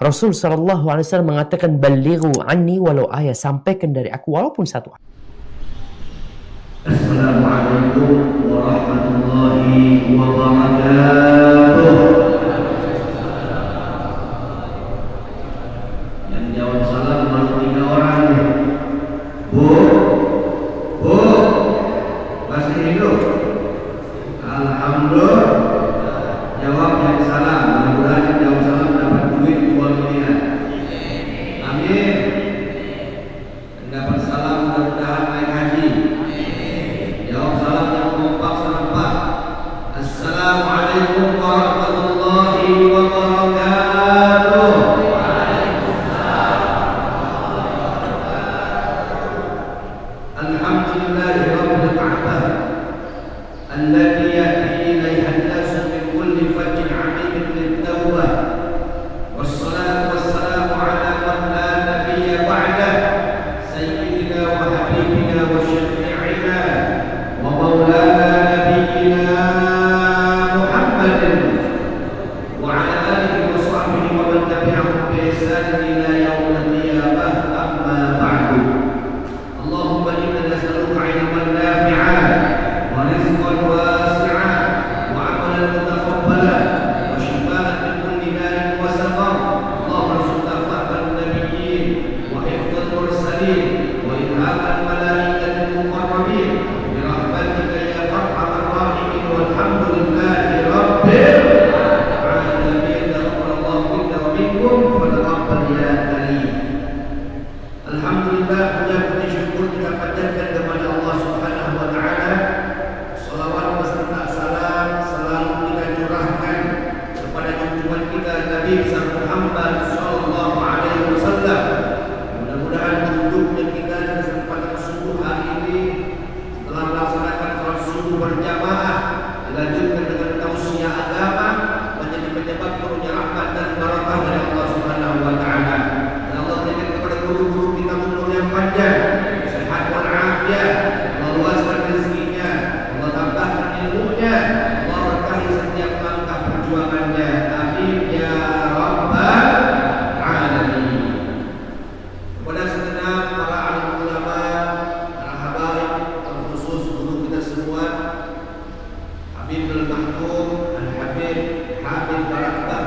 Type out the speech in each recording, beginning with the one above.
Rasul sallallahu alaihi wasallam mengatakan, "Ballighu anni walau ayat." Sampaikan dari aku walaupun satu ayat. Assalamualaikum warahmatullahi wabarakatuh. Yang jawab salam baru 3 orang. Bu, masih hidup? Alhamdulillah. Jawab yang salam. Mudah-mudahan yang jawab salam dapat duit 2 miliar. Amin. Yang dapat salam mudah-mudahan naik haji. Jawab salam yang kompak serempak. Assalamualaikum warahmatullahi wabarakatuh. Alhamdulillahirabbil ka'bah allati yahdi ilaiha an-nasu min kulli fajjin 'amiqin lit-taubah. Wassalatu wassalamu ala man la nabiyya ba'dah, sayyidina wa habibina wa syafi'ina wa maulana nabiyyina Muhammadin wa ala alihi wa sahbihi wa man tabi'ahum bi ihsan ila yaumil qiyamah. Amma ba'du. Allahumma inna nas'aluka 'ilman nafi'an wa rizqan wasi'an wa 'amalan mutaqabbalan wa shifaa'an min kulli da'in wa saqam. Allahumma arzuqna fahman nabiyyin wa hifdzal mursalin wa ilhaman malaikatil muqarrabin bi rahmatika ya arhamar rahimin. Walhamdulillahi rabbil alamin. Taqabbalallahu minna wa minkum wa taqabbal ya karim. Alhamdulillah, puja puji syukur kita panjatkan kepada Allah Subhanahu wa taala. Salawat beserta salam selalu kita curahkan kepada junjungan kita Nabi Muhammad sallallahu alaihi wasallam. Mudah-mudahan duduknya kita di kesempatan subuh hari ini setelah melaksanakan salat subuh berjamaah dilanjutkan dengan tausiah agama menjadi penyebab turunnya rahmat dan barakah dari Allah Subhanahu wa taala. Dan Allah berikan kepada guru-guru kita umur yang panjang, sehat walafiat, Allah luaskan rezekinya, Allah tambahkan ilmunya, Allah berkahi setiap langkah perjuangannya. Amin ya rabbal alamin. Kepada segenap para alim ulama, para habaib, terkhusus guru kita semua, Habibul Mahmud Al-Habib Habib Barakah,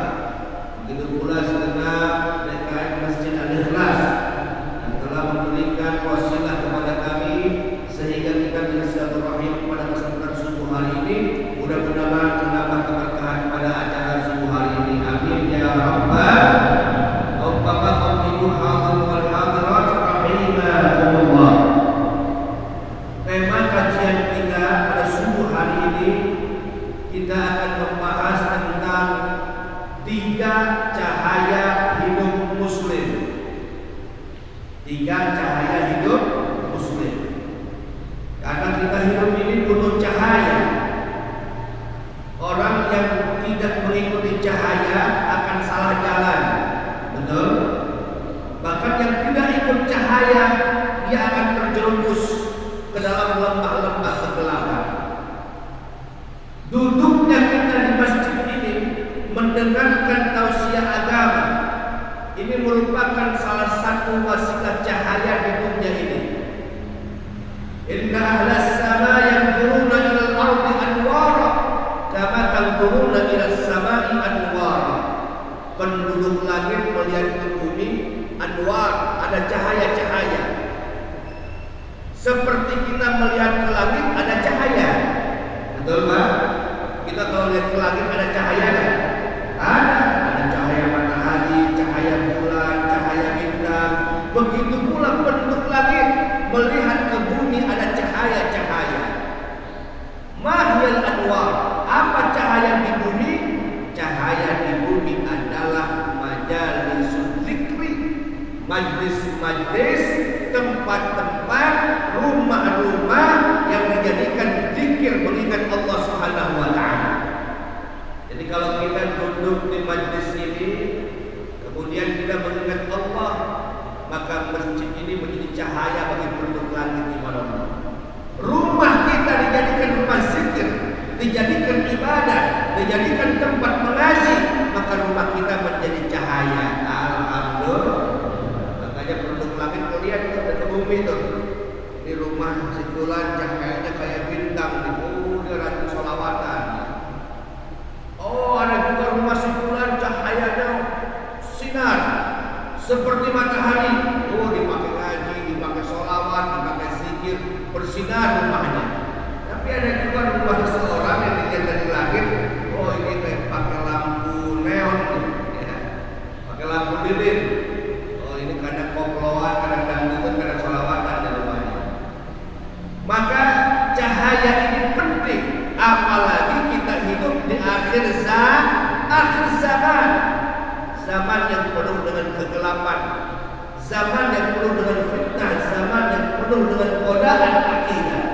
begitu pula segenap DKM Masjid Al-Ikhlas yang telah memberikan wasilah kepada kami sehingga kita bisa silaturahim pada kesempatan subuh hari ini. Mudah-mudahan menambah keberkahan pada acara subuh hari ini. Amin ya rabbal alamin. Bapak Ibu hadirin wal hadirat rahimakumullah. Tema kajian kita pada subuh hari ini kita akan membahas tentang 3 cahaya hidup muslim. 3 cahaya hidup muslim. Karena kita hidup ini butuh cahaya. Orang yang tidak mengikuti cahaya akan salah jalan. Betul? Bahkan yang tidak ikut cahaya dia akan terjerumus ke dalam lembah-lembah kegelapan. Duduknya kita di masjid ini mendengarkan tausiah agama ini merupakan salah satu wasilah cahaya di dunia ini. Inna ahlas sama yanzuruna ila al-ardi anwara kama tanzuruna ila as-sama'i anwara. Penduduk langit melihat ke bumi anwar, ada cahaya-cahaya. Seperti kita melihat ke langit ada cahaya. Betul Pak? Kita kalau lihat ke langit ada cahaya kan? Ada cahaya matahari, cahaya bulan, cahaya bintang. Begitu pula penduduk langit melihat ke bumi ada cahaya-cahaya. Mahyal anwar, apa cahaya di bumi? Cahaya di bumi adalah majalisul zikri, majlis-majlis, tempat-tempat, rumah-rumah yang dijadikan zikir mengingat Allah Subhanahu wa taala. Jadi kalau kita duduk di majlis ini kemudian kita mengingat Allah, maka masjid ini menjadi cahaya bagi penduduk langit di mana-mana. Rumah kita dijadikan rumah zikir, dijadikan ibadah, dijadikan tempat mengaji, maka rumah kita menjadi cahaya. komputer. Ini rumah si fulan cahayanya kayak bintang nih. Oh, dia rajin sholawatan. Oh, ada juga rumah si fulan cahayanya sinar seperti matahari. Oh, dipakai ngaji, dipakai sholawat, dipakai zikir, bersinar rumahnya. Tapi ada juga rumah seseorang yang dilihat dari langit. Oh, ini kayak pakai lampu neon nih, ya. Pakai lampu lilin. Oh, ini kadang koploan, kadang dangdutan, kadang sholawatan di rumahnya. Maka cahaya ini penting, apalagi kita hidup di akhir zaman. Zaman yang penuh dengan kegelapan, zaman yang penuh dengan fitnah, zaman yang penuh dengan godaan akidah.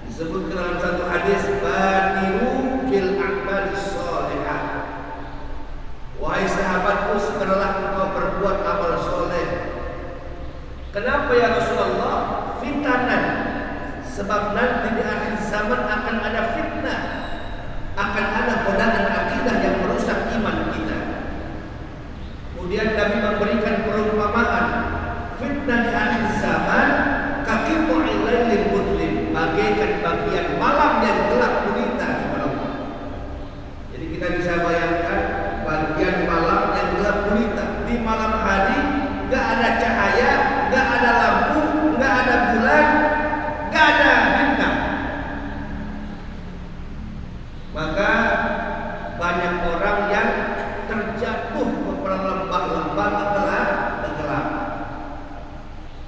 Disebut dalam satu hadis, badiru bil a'malis sholihah. Wahai sahabatku, segeralah engkau berbuat amal soleh. Kenapa ya Rasulullah? Fitanan. Sebab nanti di akhir zaman akan ada fitnah, akan ada godaan akidah yang merusak iman kita. Kemudian Nabi memberikan perumpamaan, fitnah di akhir zaman kaqi'il lailil mudlim, bagaikan bagian malam yang gelap gulita. Jadi kita bisa bayangkan bagian malam yang gelap gulita. Di malam hari gak ada cahaya, gak ada lampu, gak ada bulan, gak ada bintang. Maka banyak orang yang terjatuh ke lembah-lembah kegelapan.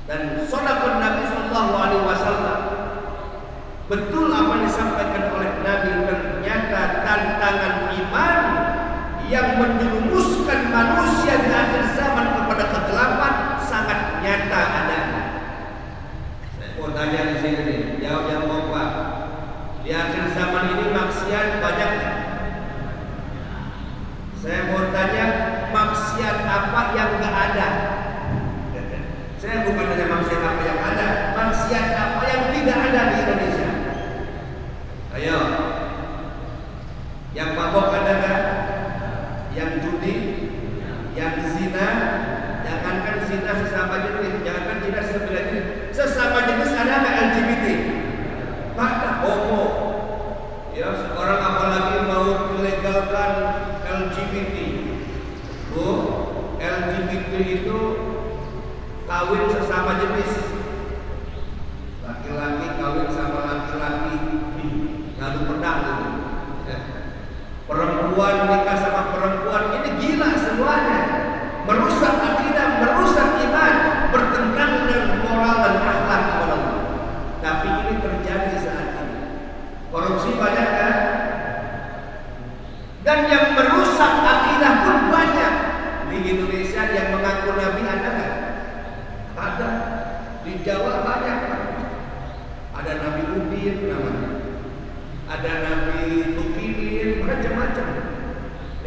Dan shadaqan Nabi sallallahu alaihi wasallam. Betul apa yang disampaikan oleh Nabi, ternyata tantangan iman yang menjerumuskan manusia di akhir zaman kepada kegelapan sangat nyata adanya. Saya mau tanya di sini nih, jawab yang mau Pak. Di akhir zaman ini maksiat banyak. Saya mau tanya, maksiat apa yang gak ada? Saya bukan tanya maksiat apa yang ada, maksiat apa yang tidak ada di Indonesia? Ayo, yang mabok ada gak? Yang judi, yang zina, jangankan zina sesama jenis, jangankan zina sebelah jenis, sesama jenis ada gak LGBT? Ada homo. Ya, sekarang apalagi mau melegalkan LGBT. Oh, LGBT itu kawin sesama jenis. Laki-laki kawin sama laki-laki, ngadu pedang gitu. Ya. Perempuan nikah sama perempuan, ini gila semuanya. Merusak akidah, merusak iman, bertentangan dengan moral dan akhlak kepada Allah. Tapi ini terjadi saat ini. Korupsi banyak kan? Dan yang merusak akidah pun banyak. Di Indonesia yang mengaku Nabi ada kan? Ada. Di Jawa banyak kan? Ada Nabi Udin namanya. Ada Nabi Tukinin, macam-macam.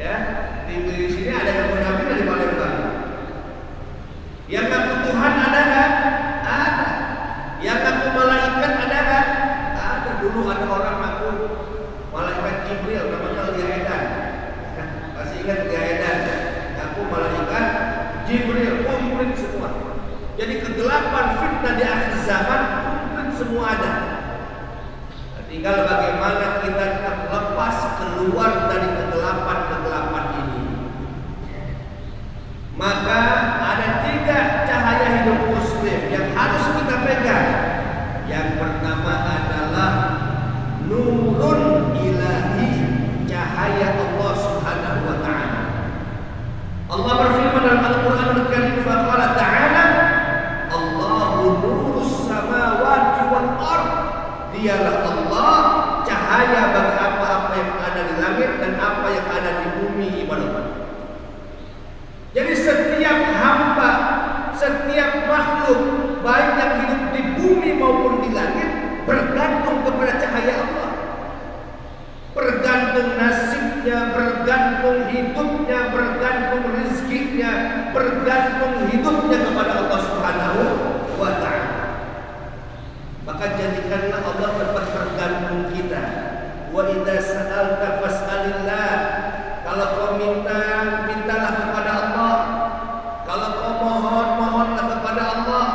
Ya, di sini ada yang Nabi dari Palembang. Yang ngaku Tuhan ada kan? Ada. Yang ngaku malaikat ada kan? Ada. Dulu ada orang ngaku malaikat Jibril, namanya Lia Edan. Masih ingat Lia Edan? Ngaku malaikat Jibril, komplit semua. Jadi kegelapan fitnah di akhir zaman komplit semua ada. Tinggal bagaimana kita lepas keluar dari kegelapan-kegelapan ini. Maka ada 3 cahaya hidup muslim yang harus kita pegang. Yang pertama adalah nurun ilahi, cahaya Allah Subhanahu wa taala. Allah berfirman dalam Al-Qur'an Al-Karim, faqala ta'ala, Allahu nurus samawati wal ardh. Dialah Allah cahaya bagi apa-apa yang ada di langit dan apa yang ada di bumi. Jadi setiap hamba, setiap makhluk, baik yang hidup di bumi maupun di langit, bergantung kepada cahaya Allah. Bergantung nasibnya, bergantung hidupnya, bergantung rezekinya, bergantung hidupnya kepada Allah Subhanahu wa ta'ala. Maka jadikanlah Allah tempat bergantung kita. Wa idza sa'alta fas'alillah. Kalau kau minta, mintalah kepada Allah. Kalau kau mohon, mohonlah kepada Allah.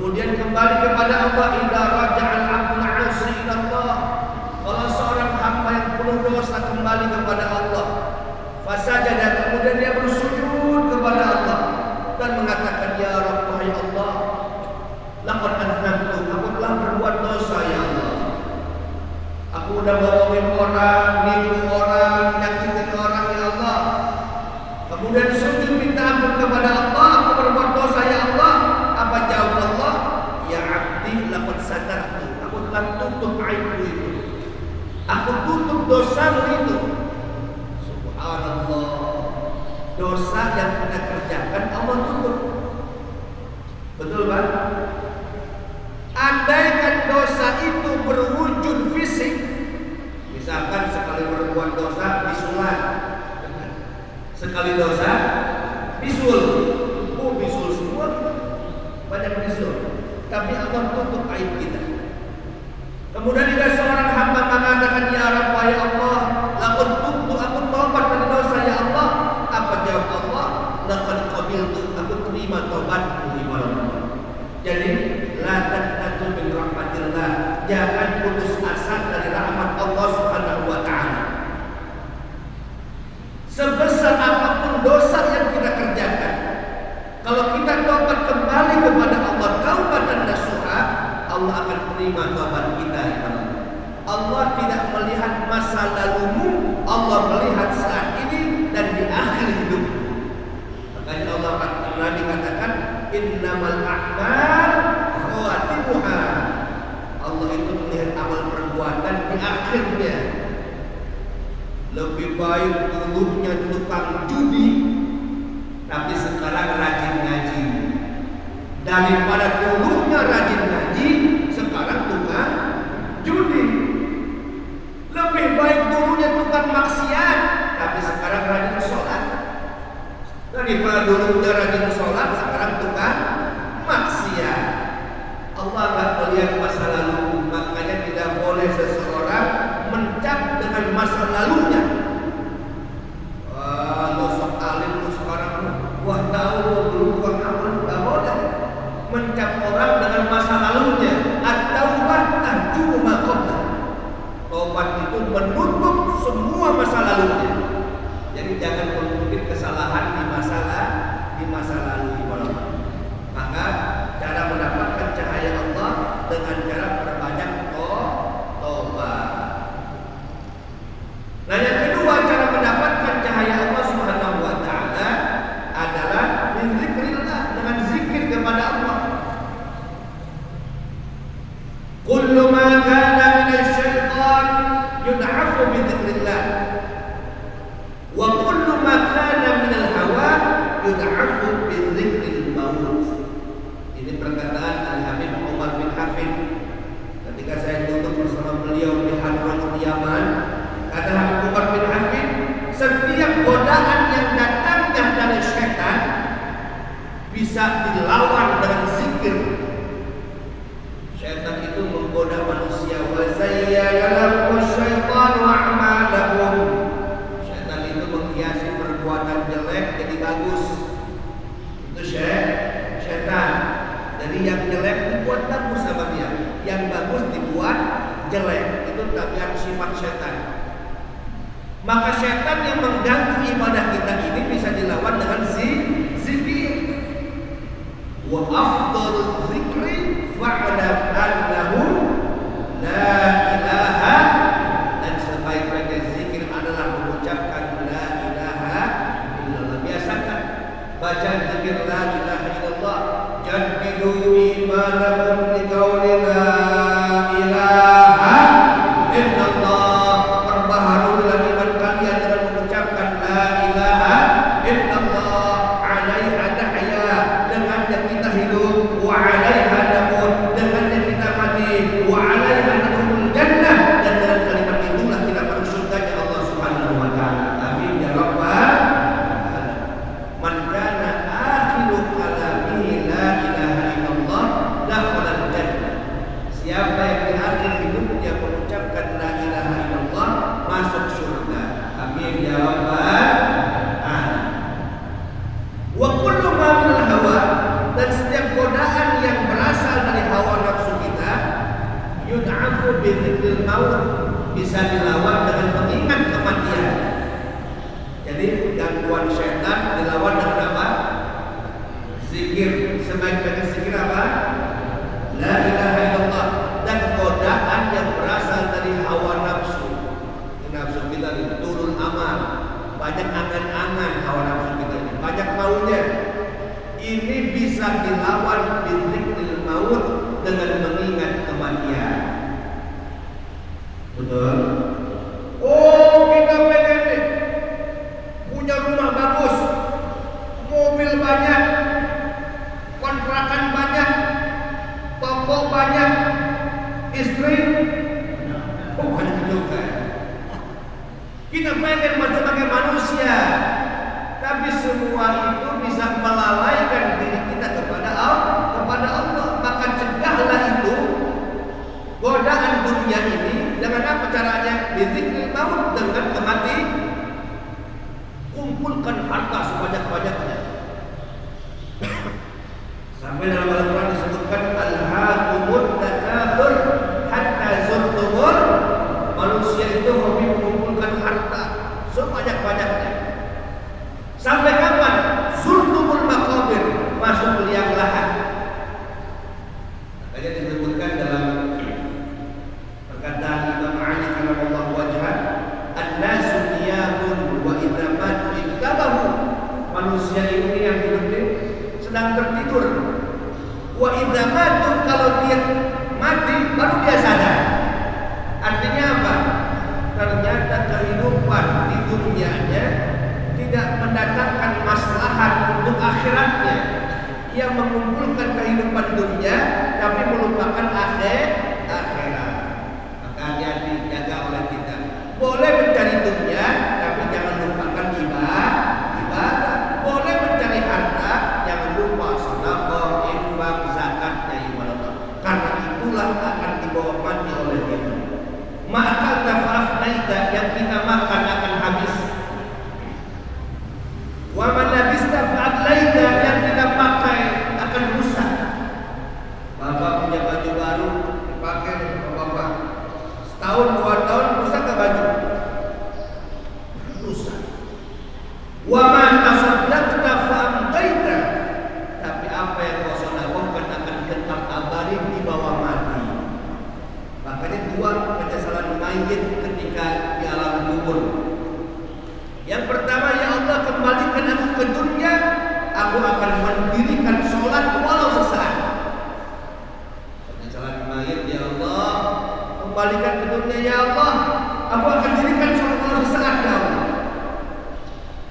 Kemudian kembali kepada Allah. Idza raja'al 'abdul 'asi ila Allah. Kalau seorang hamba yang penuh dosa kembali kepada Allah, fasajada, kemudian dia bersujud kepada Allah dan mengatakan, ya Rabb, wahai Allah, laqad aznabtu, aku telah berbuat dosa ya Allah. Aku udah bohongin orang, nipu orang, nyakitin orang ya Allah. Kemudian sujud minta ampun kepada Allah, aku berbuat dosa ya Allah. Apa jawab Allah? Ya abdi laqad satartu, aku telah tutup aibku itu. Aku tutup dosamu itu. Subhanallah. Dosa yang kita kerjakan Allah tutup. Betul Pak? Andaikan dosa itu berwujud fisik, misalkan sekali berbuat dosa bisulan, sekali dosa bisul, bisul semua, banyak bisul. Tapi Allah tutup aib kita. Kemudian jika seorang hamba mengatakan, ya Rabb, ya Allah, laqad tubtu, aku taubat dari dosa ya Allah. Apa jawab Allah? Laqad qabiltu, aku terima taubatmu ya Allah. Jadi la taqnatu min rahmatillah, jangan putus asa dari rahmat Allah Subhanahu wa taala. Sebesar apapun dosa yang kita kerjakan, kalau kita taubat kembali kepada Allah, taubatan nasuha, Allah akan terima taubat kita. Allah tidak melihat masa lalumu, Allah melihat saat ini dan di akhir hidup. Makanya Allah Nabi katakan, innamal a'mal khawatimuha. Allah itu melihat amal perbuatan di akhirnya. Lebih baik dulunya tukang judi, tapi sekarang rajin ngaji, daripada dulunya rajin ngaji, sekarang tukang judi. Lebih baik dulunya tukang maksiat, tapi sekarang rajin sholat, daripada dulunya rajin sholat, sekarang tukang maksiat. Allah gak melihat masa lalu, makanya tidak boleh seseorang mencap dengan masa lalunya. Lo sok alim, lo sekarang, wah tahu lo dulu tukang amal, gak boleh mencap orang dengan masa lalunya. At-taubah tahjumu ma qablah. Taubat itu menutup semua masa lalunya. Jadi jangan mengungkit kesalahan di masa lalu. Maka cara mendapatkan cahaya Allah dengan cara berbanyak taubat. Nah, yang kedua cara mendapatkan cahaya Allah Subhanahu wa taala adalah min zikrillah, dengan zikir kepada Allah. Kullu ma kana minasyaitan yud'afu bi dzikrillah. Wa kullu ma kana minal hawa yud'afu bi dzikril maut. Ini perkataan Al-Habib Umar bin Hafid ketika saya duduk bersama beliau di Hadratul Yaman. Kata Habib Umar bin Hafid, setiap godaan yang datangnya dari syaitan bisa dilawan dengan zikir. Syaitan itu menggoda manusia. Wa zayyana lahum asy-syaitanu a'malahum. Syaitan itu menghiasi perbuatan jelek jadi bagus. Itu syaitan. Jadi yang jelek dibuat bagus sama dia, yang bagus dibuat jelek. Itu tabiat sifat syaitan. Maka syaitan yang mengganggu ibadah kita ini bisa dilawan dengan zikir. Wa afdhalul dzikri fa'lam annahu la ilaha, dan sebaik-baiknya zikir adalah mengucapkan la ilaha illallah. Biasakan baca zikir la ilaha illallah. Jaddidu imanakum bi qauli la ilaha illallah. Perbaharulah iman kalian dengan mengucapkan la ilaha illallah. Alaiha nahya, dengannya kita hidup, wa alaiha namut, dengannya kita mati, wa alaiha nadkhulul jannah, dan dengan kalimat itulah kita masuk surganya Allah Subhanahu wa taala. Amin ya rabbal alamin. Man kana akhiru kalamihi la ilaha illallah dakhala jannah. Aku bidzikril maut, bisa dilawan dengan mengingat kematian. Jadi gangguan setan dilawan dengan apa? Zikir. Sebaik-baiknya zikir apa? La ilaha illallah. Dan godaan yang berasal dari hawa nafsu. Nafsu kita ini turun amal, banyak angan-angan hawa nafsu kita ini, banyak maunya. Ini bisa dilawan bidzikril maut dengan mengingat kematian. Betul? Oh, kita pengen nih punya rumah bagus, mobil banyak, kontrakan banyak, toko banyak, istri banyak juga. Kita pengen sebagai manusia, tapi semua itu bisa melalaikan diri kita kepada Allah. Maka cegahlah itu godaan dunia ini dengan apa caranya? Bidzikril maut, dengan kematian. Kumpulkan harta sebanyak-banyaknya. Sampai dalam Al-Quran disebutkan alhaakumut takatsur hatta zurtumul. Manusia itu hobi mengumpulkan harta sebanyak-banyaknya. Sampai kapan? Zurtumul maqabir, masuk liang lahat. Makanya disebutkan dalam perkataan Imam Ali karramallahu wajhah, an-nasu niyamun wa idza matu intabahu. Manusia ini yang hidup ini sedang tertidur. Wa idza matu, kalau dia mati baru dia sadar. Artinya apa? Ternyata kehidupan di dunianya tidak mendatangkan maslahat untuk akhiratnya. Ia mengumpulkan kehidupan dunia tapi melupakan akhirat. Maka hati-hati, jaga oleh kita. Boleh mencari dunia tapi jangan lupakan ibadah. Boleh mencari harta, jangan lupa sedekah, infak, zakat, dan ibadah. Karena itulah akan dibawa mati oleh kita. Maka tafafnaita, yang kita makan akan habis. Wa man labista fa'laita, yang kita pakai akan rusak. Bapak punya baju baru dipakai oleh bapak, setahun 2 tahun rusak ke baju? Rusak. Wa man tasaddaqta fa'amdaita, tapi apa yang kau sedekahkan akan tetap abadi di bawah mati. Makanya 2 penyesalan mayit ketika di alam kubur. Yang pertama, ya Allah, kembalikan aku ke dunia, aku akan mendirikan sholat walau sesaat. Penyesalan mayit, ya Allah, kembalikan ke dunia, ya Allah, aku akan dirikan sholat walau sesaat, ya Allah.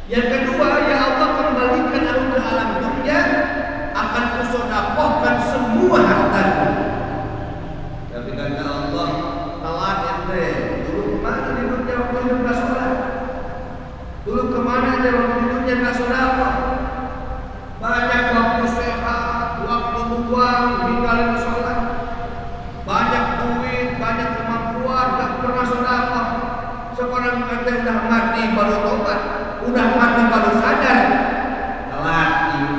Yang kedua, ya Allah, kembalikan aku ke alam dunia, akan kusedekahkan semua hartaku. Tapi kata Allah, telat ente. Dulu kemana di dunia waktu hidup gak sholat? Dulu kemana ente waktu hidupnya gak sedekah? Banyak waktu sehat, waktu luang, ninggalin sholat. Banyak duit, banyak kemampuan, gak pernah sedekah. Sekarang ente udah mati baru tobat, udah mati baru sadar. Telat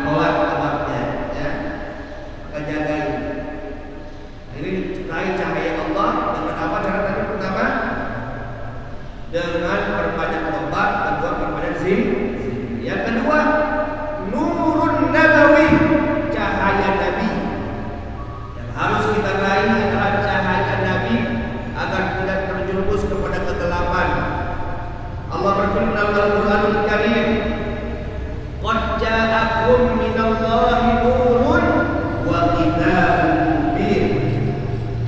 tobatnya, ya. Maka jagain. Ini raih cahaya Allah dengan apa cara tadi? Pertama, dengan perbanyak tobat, kedua perbanyak zikir. Yang kedua, nurun nabawi, cahaya Nabi. Yang harus kita raih adalah cahaya Nabi agar tidak terjerumus kepada kegelapan. Allah berfirman dalam Al-Qur'anul Karim, "Qad ja'akum minallahi nurun wa kitabun mubin."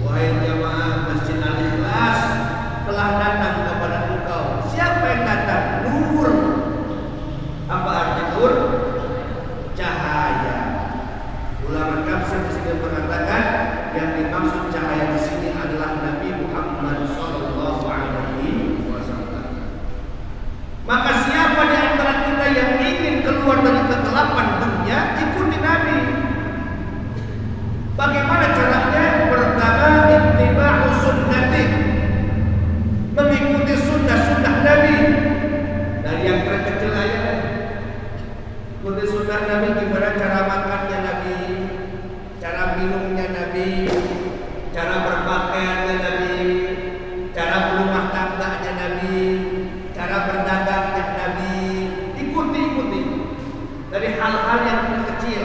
Wahai jamaah Masjid Al-Ikhlas, telah datang kepada engkau. Siapa yang datang? Nur. Apa arti nur? Cahaya. Ulama tafsir di sini mengatakan yang dimaksud cahaya di sini adalah Nabi Muhammad sallallahu alaihi wasallam. Maka siapa di antara kita yang ingin keluar dari kegelapan dunia, ikuti Nabi. Bagaimana caranya? Pertama, ittiba'u sunnati, mengikuti sunnah Nabi. Dari yang terkecil aja deh. Ikuti sunnah Nabi, gimana cara makannya Nabi, cara minumnya Nabi, cara berpakaiannya Nabi, dari hal-hal yang kecil.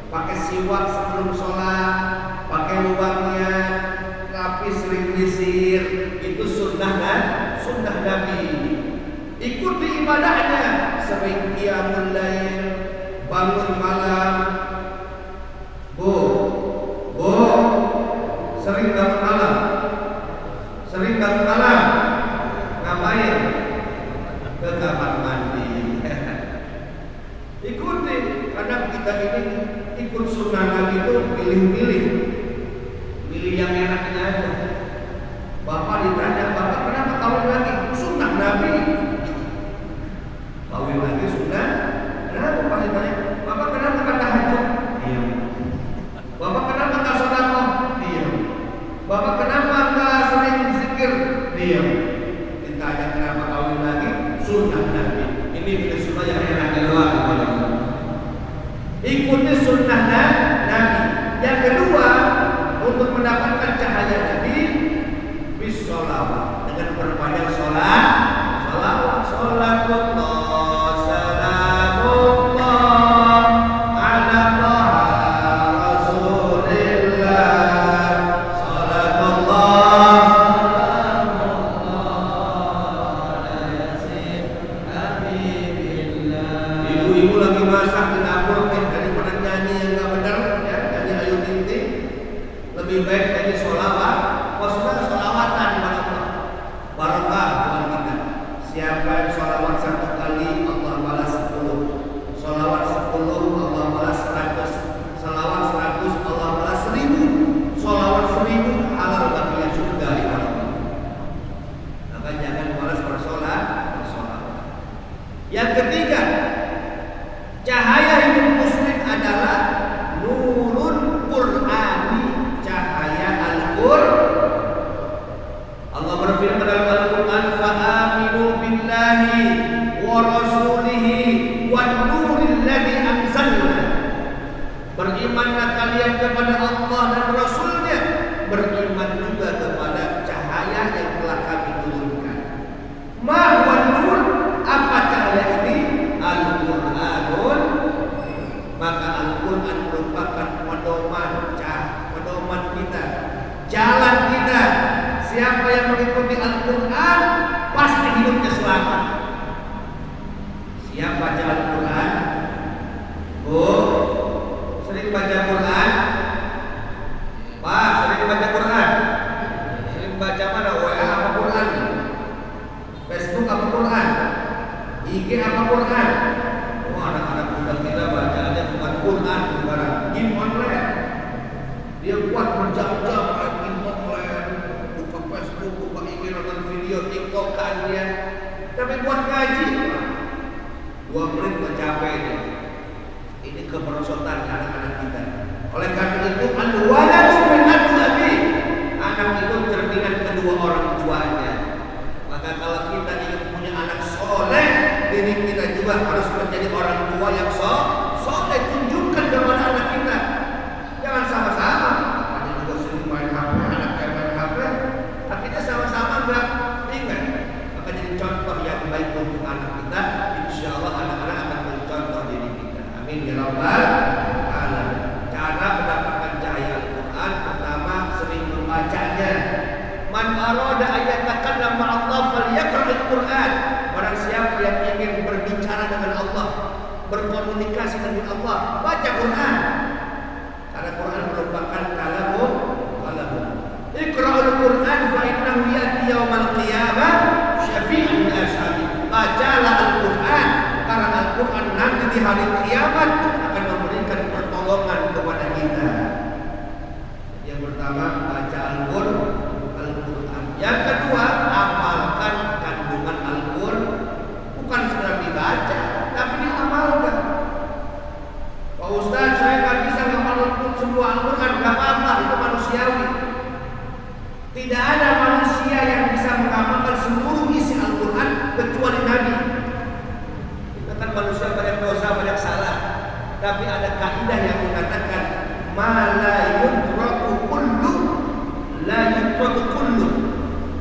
Pakai siwak sebelum sholat, pakai lubangnya, rapi sering disir, itu sunnah Nabi. Ikuti ibadahnya, sering qiyamul lail, bangun malam. Bu, sering bangun malam, ngapain? Ke kamar mandi. Ikuti, karena kita ini ikut sunnah Nabi itu pilih yang enaknya aja. Bapak ditanya, Bapak kenapa kawin lagi? Sunnah Nabi. Kawin lagi sunnah. Kenapa Bapak ditanya? Bapak kenapa nggak tahajud? Diam. Bapak kenapa nggak sedekah? Diam. Bapak kenapa nggak sering zikir? Diam. Ditanya kenapa kawin lagi? Sunnah Nabi. Ini pilih sunnah yang enaknya doang. Ikuti sunnah Nabi. Yang kedua, untuk mendapatkan cahaya Nabi, bisolawat, dengan berbanyak salawat, salatullah, salamullah, ala Rasulillah, salatullah, ibu-ibu lagi masak di dapur nih, daripada nyanyi yang nggak benar, ya, nyanyi Ayu Ting Ting, lebih baik nyanyi sholawat. Maksudnya sholawatan kepada Allah, barokah buat kita. Siapa yang sholawat 1 kali, Allah balas 10. Sholawat 10, Allah balas 100. Sholawat 100, Allah balas 1000. Sholawat 1000, halal baginya surga di Allah. Maka jangan malas bersolat. Yang ketiga, cahaya hidup muslim adalah nurun Qur'ani, cahaya Al-Qur'an. Allah berfirman dalam Al-Qur'an, "Fa'aminu billahi wa rasulihi wan nuril ladzi anzalna." Berimanlah kalian kepada Allah dan Rasulnya, beriman juga kepada cahaya yang telah kami turunkan. Ma huwa nur? Apa cahaya ini? Al-Qur'anul. Maka Al-Quran merupakan pedoman kita, jalan kita. Siapa yang mengikuti Al-Quran pasti hidupnya selamat. Siap baca Al-Quran? Sering baca Quran? Pak, sering baca Quran? Sering baca mana? WA apa Quran? Facebook apa Quran? IG apa Quran? Anak-anak muda kita bacaannya bukan Quran, bukan game online. Dia kuat berjam-jam main game online, buka Facebook, buka IG, nonton video, TikTokan dia. Tapi buat ngaji, 2 menit udah capek dia. Ini kemerosotan anak-anak kita. Oleh karena itu, al-waladu min abi, anak itu cerminan kedua orang tuanya. Maka kalau kita ingin punya anak soleh, diri kita juga harus menjadi orang tua yang soleh. Tunjukkan kepada anak kita. Jangan sama-sama. Ada juga sering main HP, anaknya main HP, akhirnya sama-sama enggak ingat. Maka jadi contoh yang baik untuk anak kita. Insya Allah anak-anak akan mencontoh diri kita. Amin ya rabbal alamin. Cara mendapatkan cahaya Al-Quran, pertama sering membacanya. Man arada ayatakallam ma'allah falyaqra'il Qur'an. Barang siapa yang ingin berbicara dengan Allah, berkomunikasi dengan Allah, baca Quran. Karena Quran merupakan kalamul. Iqra'ul Quran fa innahu ya'ti yaumal qiyamah syafi'an li ashabi. Bacalah Al-Quran, karena Al-Quran nanti di hari kiamat akan memberikan pertolongan kepada kita. Yang pertama, baca Al-Quran. Yang kedua, amalkan kandungan Al-Quran. Bukan sekedar dibaca, tapi diamalkan. Pak Ustaz, saya nggak bisa ngapalin semua Al-Quran. Nggak apa-apa, itu manusiawi. Tidak ada manusia yang bisa mengamalkan seluruh isi Al-Quran kecuali Nabi. Kita kan manusia banyak dosa, banyak salah. Tapi ada kaidah yang mengatakan, ma la yudraku kullu, la yudraku kullu.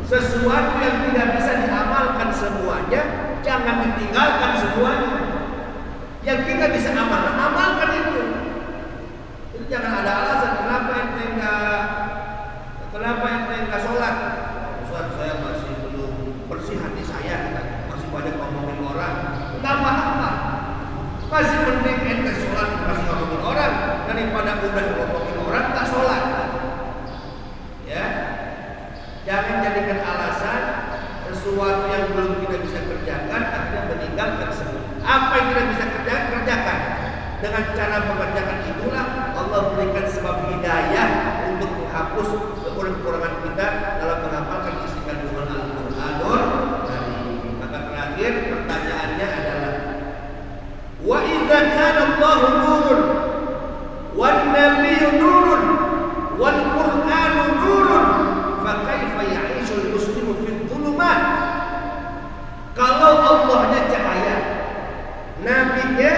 Sesuatu yang tidak bisa diamalkan semuanya, jangan ditinggalkan semuanya. Yang kita bisa amalkan, amalkan itu. Jadi jangan ada alasan kenapa ente enggak sholat. Ustaz, saya masih belum bersih hati saya, masih banyak ngomongin orang. Enggak apa-apa. Masih mending ente sholat masih ngomongin orang daripada udah ngomongin orang tak sholat. Ya, jangan jadikan alasan sesuatu yang belum kita bisa kerjakan akhirnya meninggalkan semua. Apa yang kita bisa kerjakan. Dengan cara mengerjakan itulah Allah berikan sebab hidayah untuk menghapus kekurangan kita dalam menghafalkan isi kandungan Al-Qur'anul Karim. Maka terakhir pertanyaannya adalah, wa idza kana Allahu nurun wan nabiyyu nurun wal Qur'anu nurun fa kaifa ya'ishul muslimu fid dhulumat? Kalau Allahnya cahaya, nabinya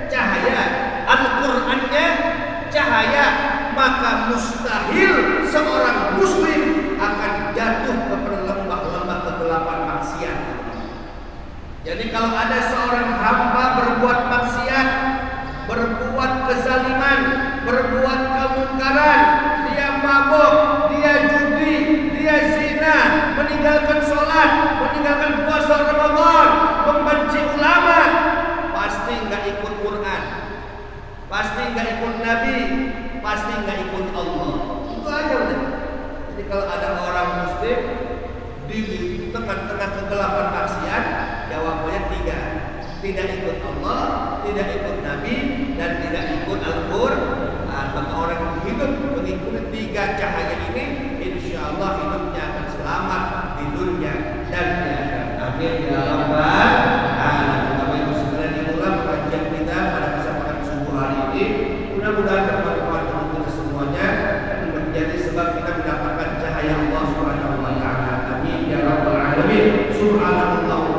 cahaya, Al-Qur'annya cahaya, maka mustahil seorang muslim akan jatuh kepada lembah-lembah kegelapan maksiat. Jadi kalau ada seorang hamba berbuat maksiat, berbuat kezaliman, berbuat kemungkaran, dia mabuk, dia judi, dia zina, meninggalkan sholat, meninggalkan puasa Ramadan, membenci ulama, pasti nggak ikut Quran, pasti nggak ikut Nabi, pasti nggak ikut Allah. Itu aja udah. Jadi kalau ada orang muslim di tengah-tengah kegelapan maksiat, jawabannya tiga: tidak ikut Allah, tidak ikut Nabi, dan tidak ikut Al-Quran. Maka orang yang hidup mengikuti tiga cahaya ini, insya Allah hidupnya akan selamat di dunia dan di akhirat. Amin ya rabbal alamin. Bapak Ibu sekalian, itulah pengajian kita pada kesempatan subuh hari ini. Mudah-mudahan bermanfaat untuk kita semuanya dan menjadi sebab kita mendapatkan cahaya Allah Subhanahu wa taala. Amin ya rabbal alamin. Subhanallah.